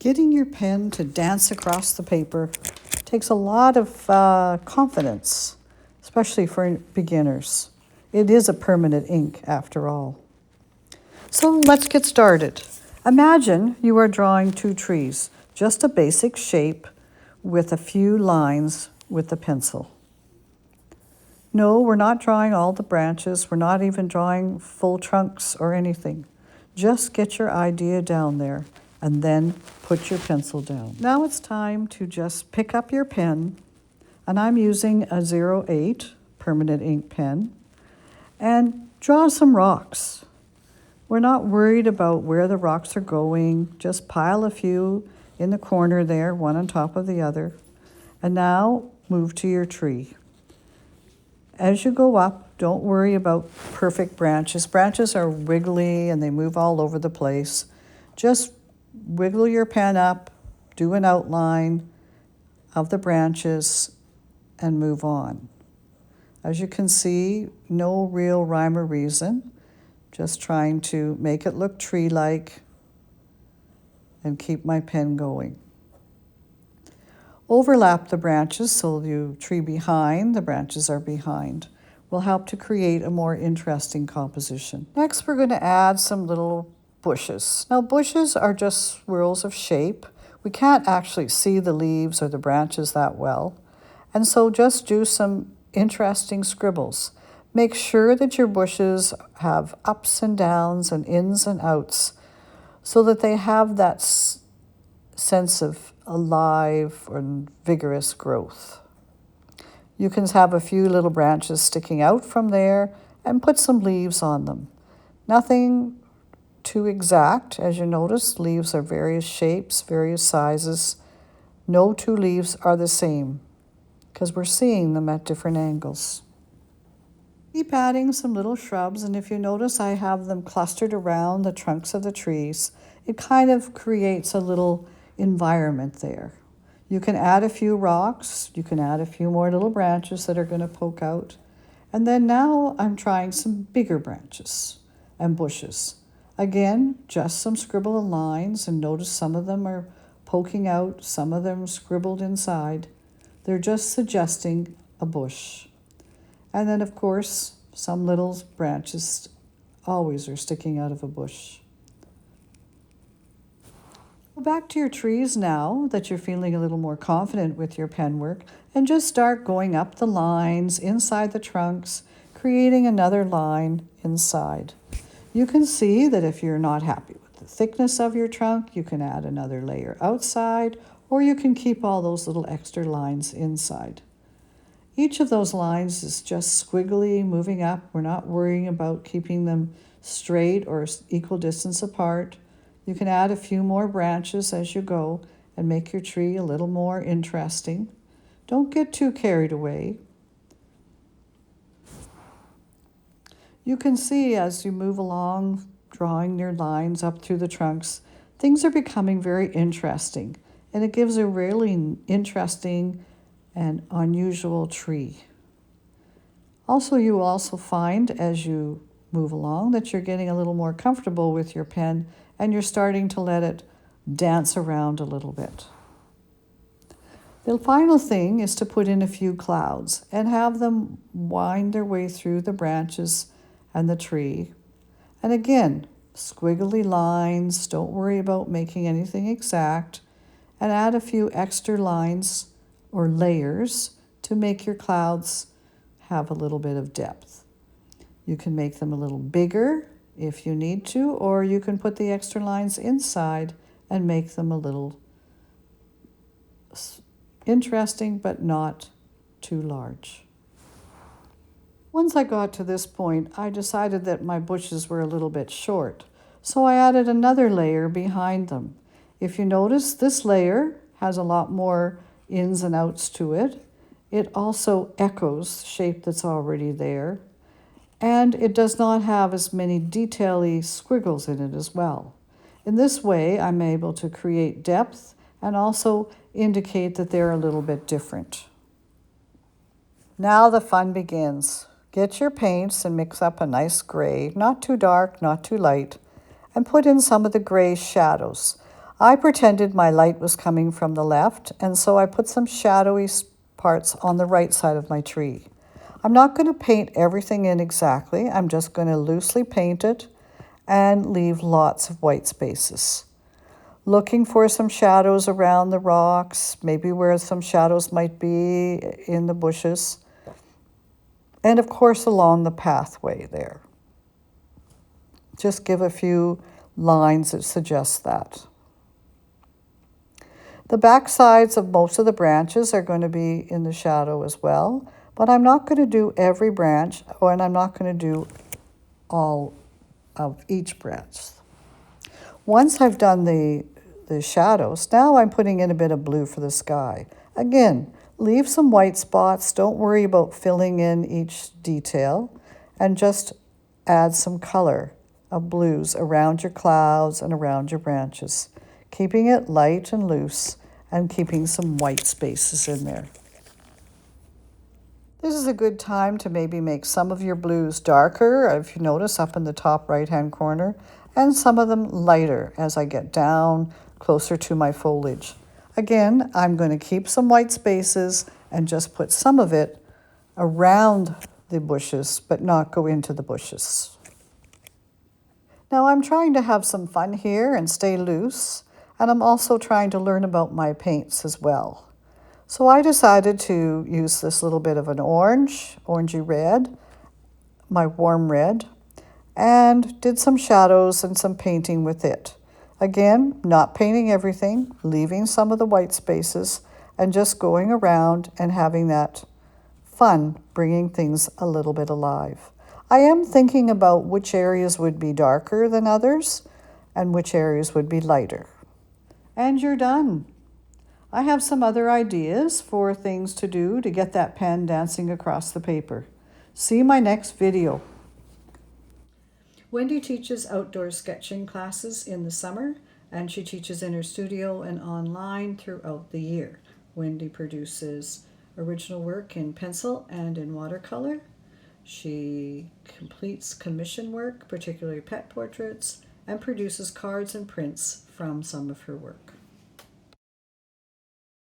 Getting your pen to dance across the paper takes a lot of confidence, especially for beginners. It is a permanent ink after all. So let's get started. Imagine you are drawing two trees, just a basic shape with a few lines with the pencil. No, we're not drawing all the branches. We're not even drawing full trunks or anything. Just get your idea down there and then put your pencil down. Now it's time to just pick up your pen, and I'm using a 08 permanent ink pen, and draw some rocks. We're not worried about where the rocks are going. Just pile a few in the corner there, one on top of the other. And now move to your tree. As you go up, don't worry about perfect branches. Branches are wiggly and they move all over the place. Just wiggle your pen up, do an outline of the branches, and move on. As you can see, no real rhyme or reason. Just trying to make it look tree-like and keep my pen going. Overlap the branches so the tree behind, the branches are behind. Will help to create a more interesting composition. Next, we're going to add some little bushes. Now, bushes are just swirls of shape. We can't actually see the leaves or the branches that well, and so just do some interesting scribbles. Make sure that your bushes have ups and downs and ins and outs so that they have that sense of alive and vigorous growth. You can have a few little branches sticking out from there and put some leaves on them. Nothing too exact. As you notice, leaves are various shapes, various sizes. No two leaves are the same because we're seeing them at different angles. Keep adding some little shrubs, and if you notice, I have them clustered around the trunks of the trees. It kind of creates a little environment there. You can add a few rocks, you can add a few more little branches that are going to poke out. And then now I'm trying some bigger branches and bushes. Again, just some scribble lines, and notice some of them are poking out, some of them scribbled inside. They're just suggesting a bush. And then, of course, some little branches always are sticking out of a bush. Go back to your trees now that you're feeling a little more confident with your pen work, and just start going up the lines inside the trunks, creating another line inside. You can see that if you're not happy with the thickness of your trunk, you can add another layer outside, or you can keep all those little extra lines inside. Each of those lines is just squiggly moving up. We're not worrying about keeping them straight or equal distance apart. You can add a few more branches as you go and make your tree a little more interesting. Don't get too carried away. You can see as you move along, drawing your lines up through the trunks, things are becoming very interesting, and it gives a really interesting and unusual tree. Also, you will also find as you move along that you're getting a little more comfortable with your pen and you're starting to let it dance around a little bit. The final thing is to put in a few clouds and have them wind their way through the branches and the tree. And again, squiggly lines, don't worry about making anything exact, and add a few extra lines or layers to make your clouds have a little bit of depth. You can make them a little bigger if you need to, or you can put the extra lines inside and make them a little interesting but not too large. Once I got to this point, I decided that my bushes were a little bit short, so I added another layer behind them. If you notice, this layer has a lot more ins and outs to it. It also echoes the shape that's already there, and it does not have as many detail-y squiggles in it as well. In this way, I'm able to create depth and also indicate that they're a little bit different. Now the fun begins. Get your paints and mix up a nice gray, not too dark, not too light, and put in some of the gray shadows. I pretended my light was coming from the left, and so I put some shadowy parts on the right side of my tree. I'm not going to paint everything in exactly. I'm just going to loosely paint it and leave lots of white spaces. Looking for some shadows around the rocks, maybe where some shadows might be in the bushes, and of course along the pathway there. Just give a few lines that suggest that. The back sides of most of the branches are going to be in the shadow as well, but I'm not going to do every branch, and I'm not going to do all of each branch. Once I've done the shadows, now I'm putting in a bit of blue for the sky. Again, leave some white spots. Don't worry about filling in each detail, and just add some color of blues around your clouds and around your branches, keeping it light and loose and keeping some white spaces in there. This is a good time to maybe make some of your blues darker, if you notice up in the top right-hand corner, and some of them lighter as I get down closer to my foliage. Again, I'm going to keep some white spaces and just put some of it around the bushes, but not go into the bushes. Now I'm trying to have some fun here and stay loose, and I'm also trying to learn about my paints as well. So I decided to use this little bit of an orangey red, my warm red, and did some shadows and some painting with it. Again, not painting everything, leaving some of the white spaces, and just going around and having that fun, bringing things a little bit alive. I am thinking about which areas would be darker than others and which areas would be lighter. And you're done. I have some other ideas for things to do to get that pen dancing across the paper. See my next video. Wendy teaches outdoor sketching classes in the summer, and she teaches in her studio and online throughout the year. Wendy produces original work in pencil and in watercolor. She completes commission work, particularly pet portraits, and produces cards and prints from some of her work.